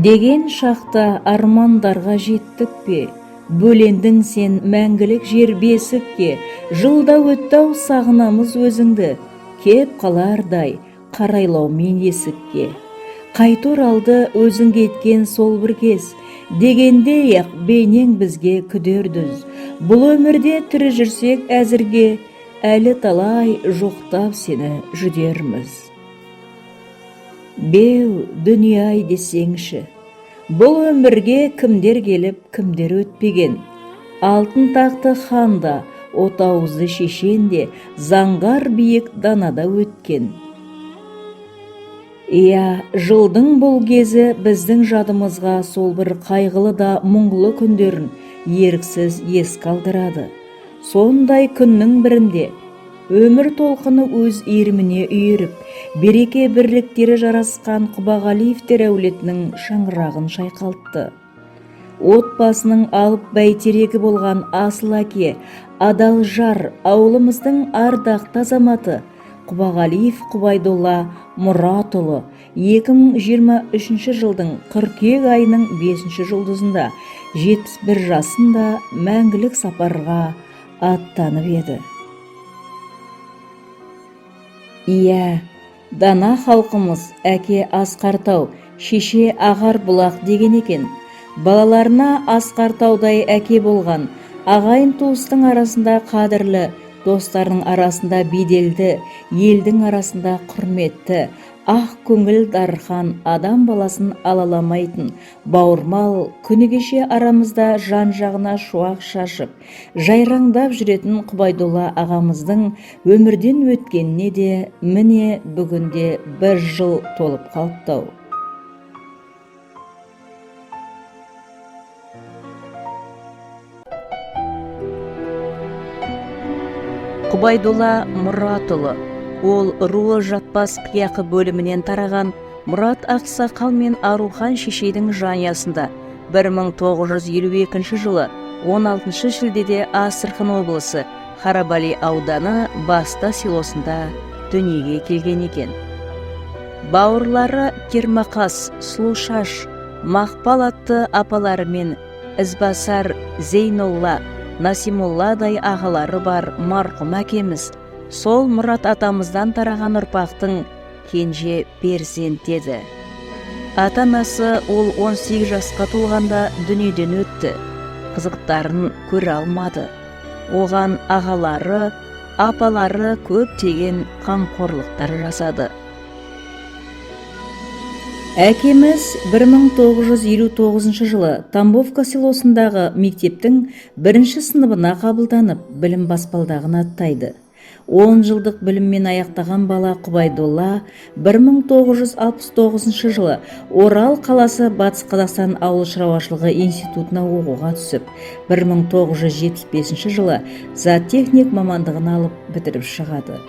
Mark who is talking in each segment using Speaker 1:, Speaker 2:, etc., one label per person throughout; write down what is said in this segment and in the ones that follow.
Speaker 1: Деген шақта армандарға жеттік пе? Бөлендің сен мәңгілік жер бесікке, жылда өттау сағынамыз өзіңді, кеп қалардай қарайлаумен есікке. Қайта оралды өзің кеткен сол бір кез, дегенде ақ бейнең бізге күдердіз. Бұл өмірде тірі жүрсек әзірге, әлі талай жоқтап сені жүдерміз. Беу дүние-ай десеңші, бұл өмірге кімдер келіп, кімдер өтпеген. Алтын тақты ханда, отауызды шешенде, заңғар биік данада өткен. Иә, жылдың бұл кезі біздің жадымызға сол бір қайғылы да мұңлы күндерін еріксіз еске алдырады. Сондай күннің бірінде өмір толқыны өз иіріміне үйіріп, береке бірліктері жарасқан Құбағалиевтер әулетінің шаңырағын шайқалтты. Отбасының алып бәйтерегі болған асыл әке, адал жар, ауылымыздың ардақты азаматы Құбағалиев Құбайдолла Мұратұлы 2023 жылдың қыркүйек айының 5 жұлдызында 71 жасында мәңгілік сапарға аттанып еді. Иә, дана халқымыз әке Асқартау, шеше ағар бұлақ деген екен. Балаларына Асқартаудай әке болған, ағайын туыстың арасында қадірлі, достардың арасында беделді, елдің арасында құрметті, ақ көңіл дархан, адам баласын алаламайтын, бауырмал, күні кеше арамызда жан жағына шуақ шашып, жайраңдап жүретін Құбайдолла ағамыздың өмірден өткеніне де міне бүгінде 1 жыл толып қалыптау. Құбайдолла Мұратұлы, ол руы жатпас қияқы бөлімінен тараған Мұрат Ақсақал мен Арухан шешейдің жанұясында 1952 жылы 16 шілдеде Астрахань облысы Харабали ауданы Баста селосында дүниеге келген екен. Бауырлары Кермақас, Сұлушаш, Мақпал атты апаларымен Ізбасар, Зейнолла, Насимолладай ағалары бар марқұм әкеміз сол Мұрат атамыздан тараған ұрпақтың кенже перзенті еді. Ата-анасы ол 18 жасқа толғанда дүниеден өтті. Қызықтарын көре алмады. Оған ағалары, апалары көптеген қамқорлықтар жасады. Әкеміз 1959 жылы Тамбовка селосындағы мектептің 1 сыныбына қабылданып, білім баспалдағын аттайды. 10 жылдық біліммен аяқтаған бала Құбайдолла 1969 жылы Орал қаласы Батыс Қазақстан ауыл шаруашылығы институтына оқуға түсіп, 1975 жылы зоотехник мамандығын алып бітіріп шығады.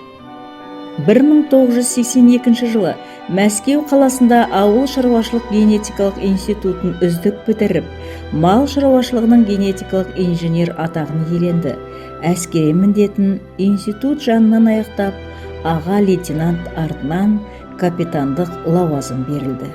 Speaker 1: 1982 жылы Мәскеу қаласында ауыл шаруашылық генетикалық институтын үздік бітіріп, мал шаруашылығының генетикалық инженер атағын иеленді. Әскери міндетін институт жанынан аяқтап, аға лейтенант артынан капитандық лауазым берілді.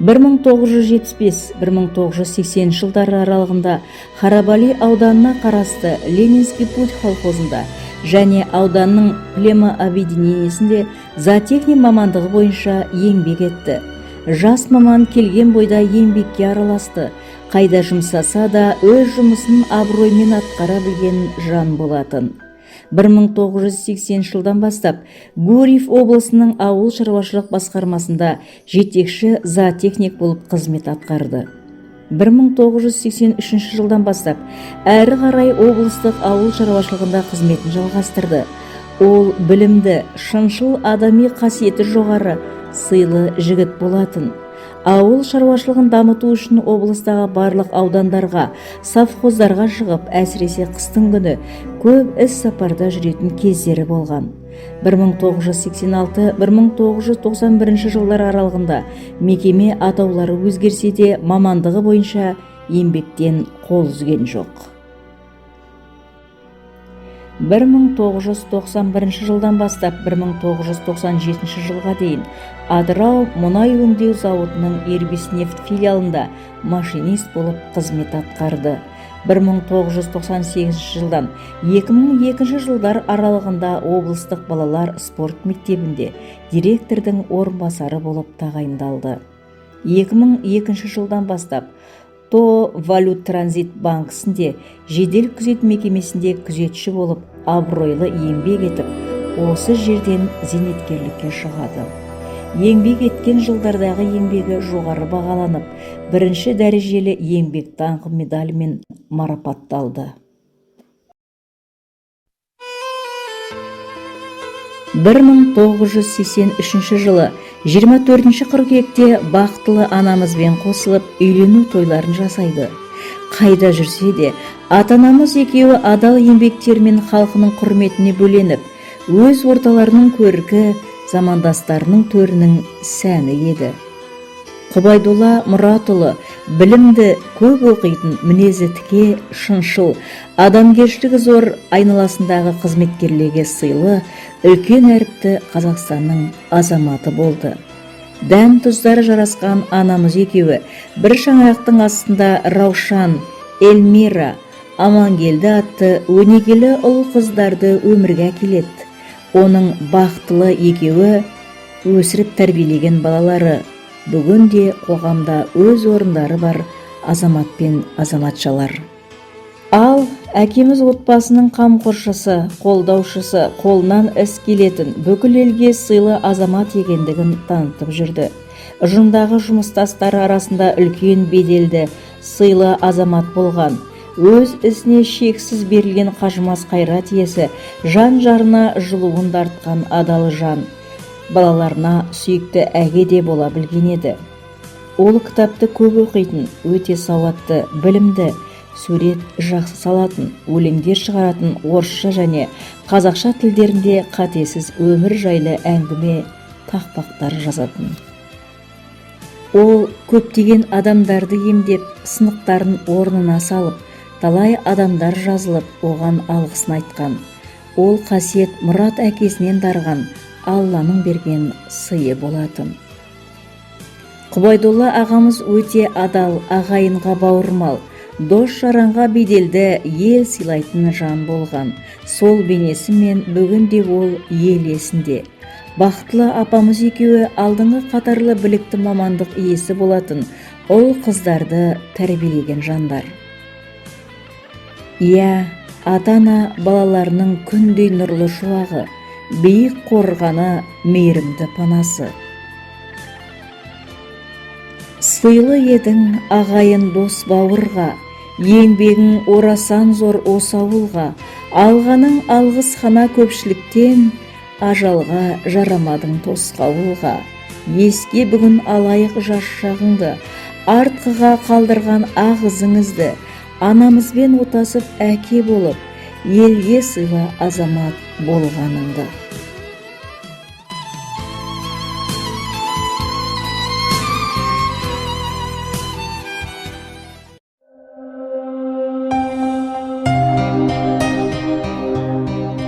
Speaker 1: 1975-1980 жылдары аралығында Харабали ауданына қарасты Ленинский путь колхозында және ауданның плема объединениесінде зоотехник мамандығы бойынша еңбек етті. Жас маман келген бойда еңбекке араласты. Қайда жұмсаса да өз жұмысын абыроймен атқара білген жан болатын. 1980 жылдан бастап Гурьев облысының ауыл шаруашылық басқармасында жетекші зоотехник болып қызмет атқарды. 1983 жылдан бастап әрі қарай облыстық ауыл шаруашылығында қызметін жалғастырды. Ол білімді, шыншыл адами қасиеті жоғары, сыйлы жігіт болатын. Ауыл шаруашылығын дамыту үшін облыстағы барлық аудандарға, совхоздарға шығып, әсіресе қыстың күні көп іс сапарда жүретін кездері болған. 1986-1991 жылдар аралығында мекеме атаулары өзгерсе де мамандығы бойынша еңбектен қол үзген жоқ. 1991 жылдан бастап 1997 жылға дейін Атырау мұнай өңдеу зауытының Ирбиснефть филиалында машинист болып қызмет атқарды. 1998 жылдан 2002 жылдар аралығында облыстық балалар спорт мектебінде директордың орынбасары болып тағайындалды. 2002 жылдан бастап ТО Валют Транзит банкісінде жедел күзет мекемесінде күзетші болып абыройлы еңбек етіп, осы жерден зейнеткерлікке шығады. Еңбек еткен жылдардағы еңбегі жоғары бағаланып, бірінші дәрежелі еңбек даңқы медалімен марапатталды. 1983 жылы 24 қыркүйекте бақытлы анамызбен қосылып үйлену тойларын жасайды. Қайда жүрсе де, ата-анамыз екеуі адал еңбектермен халқының құрметіне бөленіп, өз орталарының көркі, замандастарының төрінің сәні еді. Құбайдолла Мұратұлы білімді, көп оқитын, мінезі тіке, шыншыл, адамгершілігі зор, айналасындағы қызметкерлерге сыйлы, үлкен әріпті Қазақстанның азаматы болды. Дәм тұздары жарасқан анамыз екеуі бір шаңырақтың астында Раушан, Эльмира, Амангелді атты өнегелі ұл қыздарды өмірге әкеледі. Оның бақытлы екеуі өсіріп тәрбиелеген балалары бүгінде қоғамда өз орындары бар азамат пен азаматшалар. Ал әкеміз отбасының қамқоршысы, қолдаушысы, қолынан іс келетін, бүкіл елге сыйлы азамат екендігін танытып жүрді. Ұжымдағы жұмыстастары арасында үлкен беделді, сыйлы азамат болған, өз ісіне шексіз берілген қажымас қайрат иесі, жан-жарына жылуын тартқан адал жан, балаларына сүйікті әке де бола білген еді. Ол кітапты көп оқитын, өте сауатты, білімді, сурет жақсы салатын, өлеңдер шығаратын, орысша және қазақша тілдерінде қатесіз өмір жайлы әңгіме, тақпақтар жазатын. Ол көптеген адамдарды емдеп, сынықтарын орнына салып, талай адамдар жазылып, оған алғысын айтқан. Ол қасиет Мұрат әкесінен дарған, Алланың берген сыйы болатын. Құбайдолла ағамыз өте адал, ағайынға бауырмал, дос-жаранға беделді, ел сыйлайтын жан болған. Сол бейнесімен бүгінде ол ел есінде. Бақытлы апамыз екеуі алдыңғы қатарлы білікті мамандық иесі болатын, ұл қыздарды тәрбиелеген жандар. Иә, ата-ана балаларының күндей нұрлы шуағы, биік қорғаны, мейірімді панасы. Сыйлы едің ағайын дос бауырға, еңбегің орасан зор осы ауылға, алғаның алғыс қана көпшіліктен, ажалға жарамадың тосқауылға. Еске бүгін алайық жас шағыңды, артқыға қалдырған ақ ізіңізді, анамызбен отасып әке болып, елге сыйлы азамат болғаныңды.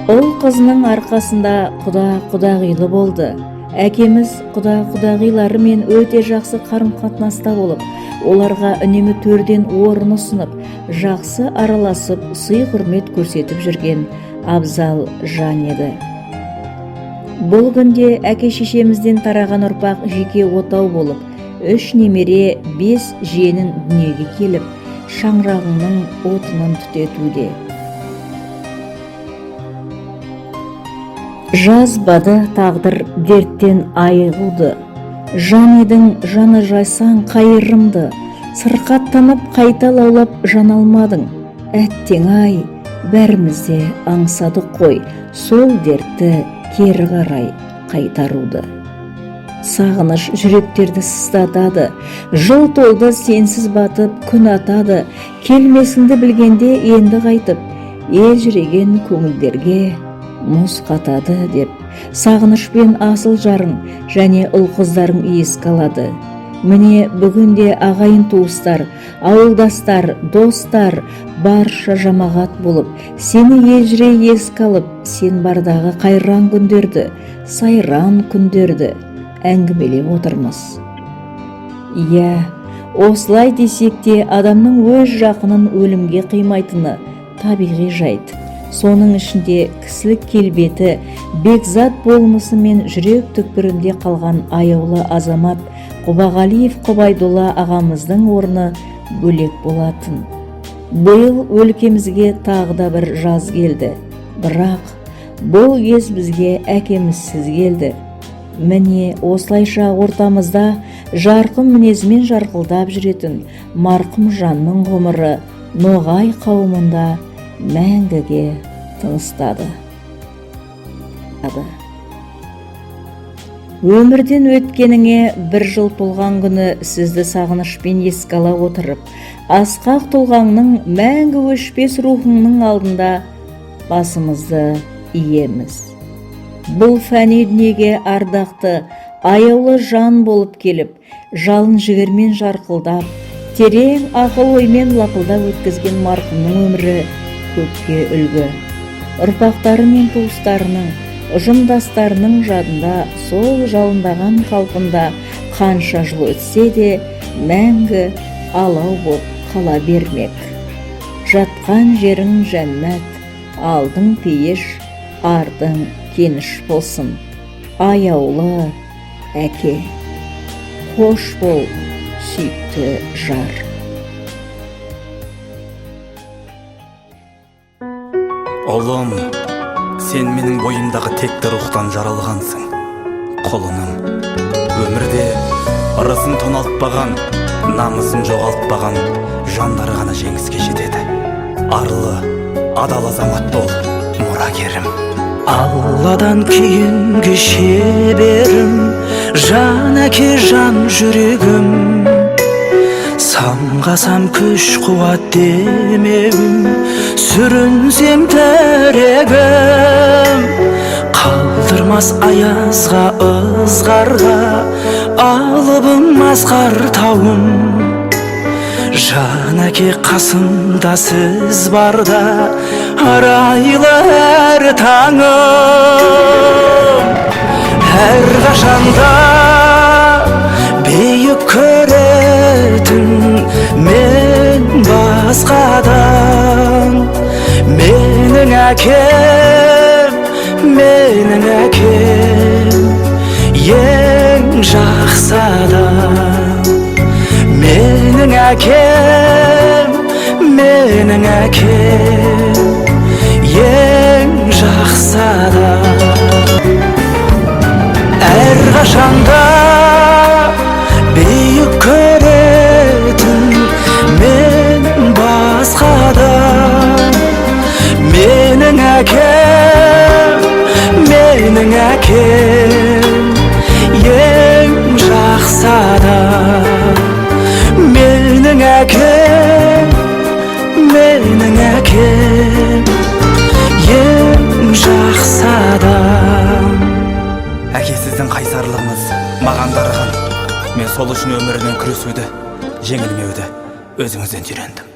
Speaker 1: Ол қызының арқасында құда-құдағилы болды. Әкеміз құда-құдағиларымен өте жақсы қарым-қатынаста болып, оларға үнемі төрден орын ұсынып, жақсы араласып, сый-құрмет көрсетіп жүрген абзал жан еді. Бұл күнде әке-шешемізден тараған ұрпақ жеке отау болып, 3 немере, 5 жиенің дүниеге келіп, шаңырағының отынан түтетуде. Жазбады тағдыр дерттен айығуды, жан едің жаны жайсаң қайырымды, сырқаттанып қайта лаулап жан алмадың. Әттең ай, бәрімізде аңсадық қой, сол дертті кері қарай қайтаруды. Сағыныш жүректерді сыздатады, жыл толды сенсіз батып, күн атады, келмесінді білгенде енді қайтып, ел жүреген көңілдерге мұз қатады деп, сағынышпен асыл жарың және ұл қыздарың еске алады. Міне бүгінде ағайын туыстар, ауылдастар, достар, барша жамағат болып, сені елжірей еске алып, сен бардағы қайран күндерді, сайран күндерді әңгімелеп отырмыз. Иә, осылай десек те адамның өз жақынын өлімге қимайтыны табиғи жайт. Соның ішінде кісілік келбеті, бекзат болмысы мен жүрек түкпірінде қалған аяулы азамат Құбағалиев Құбайдолла ағамыздың орны бөлек болатын. Биыл өлкемізге тағы да бір жаз келді. Бірақ бұл кез бізге әкемізсіз келді. Міне осылайша ортамызда жарқын мінезімен жарқылдап жүретін марқұм жанның ғұмыры Ноғай қауымында мәңгіге тыныстады. Өмірден өткеніңе бір жыл толған күні сізді сағынышпен еске ала отырып, асқақ тұлғаңның мәңгі өшпес рухыңның алдында басымызды иеміз. Бұл фәни дүниеге ардақты, аяулы жан болып келіп, жалын жігермен жарқылдап, терең ақыл оймен лапылдап өткізген марқұмның өмірі көпке үлгі. Ұрпақтары мен туыстарының, ұжымдастарының жадында сол жалындаған қалпында қанша жыл өтсе де мәңгі алау боп қала бермек. Жатқан жерің жәннат, алдың пейіш, ардың кеніш болсын. Аяулы әке, қош бол, сүйікті жар.
Speaker 2: Ұлым, сен менің бойымдағы текті рухтан жаралғансың. Құлыным, өмірде ырысын тоналтпаған, намысын жоғалтпаған жандар ғана жеңіске жетеді. Арлы, адал азамат бол, мұрагерім.
Speaker 3: Алладан кейінгі шеберім, жан әке жан жүрегім. Самғасам күш қуат демеуім, сүрінсем тірегім. Қалдырмас аязға ызғарға, алыбым асқар тауым. Жан әке қасымда сіз барда, арайлы әр таңым. Әр қашанда бейік көретін мен басқадан. Менің әкем, ең жақсы адам. Менің әкем, ең жақсы адам. Әр қашанда бейік көретін мен басқадан. Менің әкем, ең жақсы адам. Менің әкем, ең жақсы адам.
Speaker 2: Әке, сіздің қайсарлығыңыз маған дарыған. Мен сол үшін өмірінен күресуді, жеңілмеуді өзіңізден үйрендім.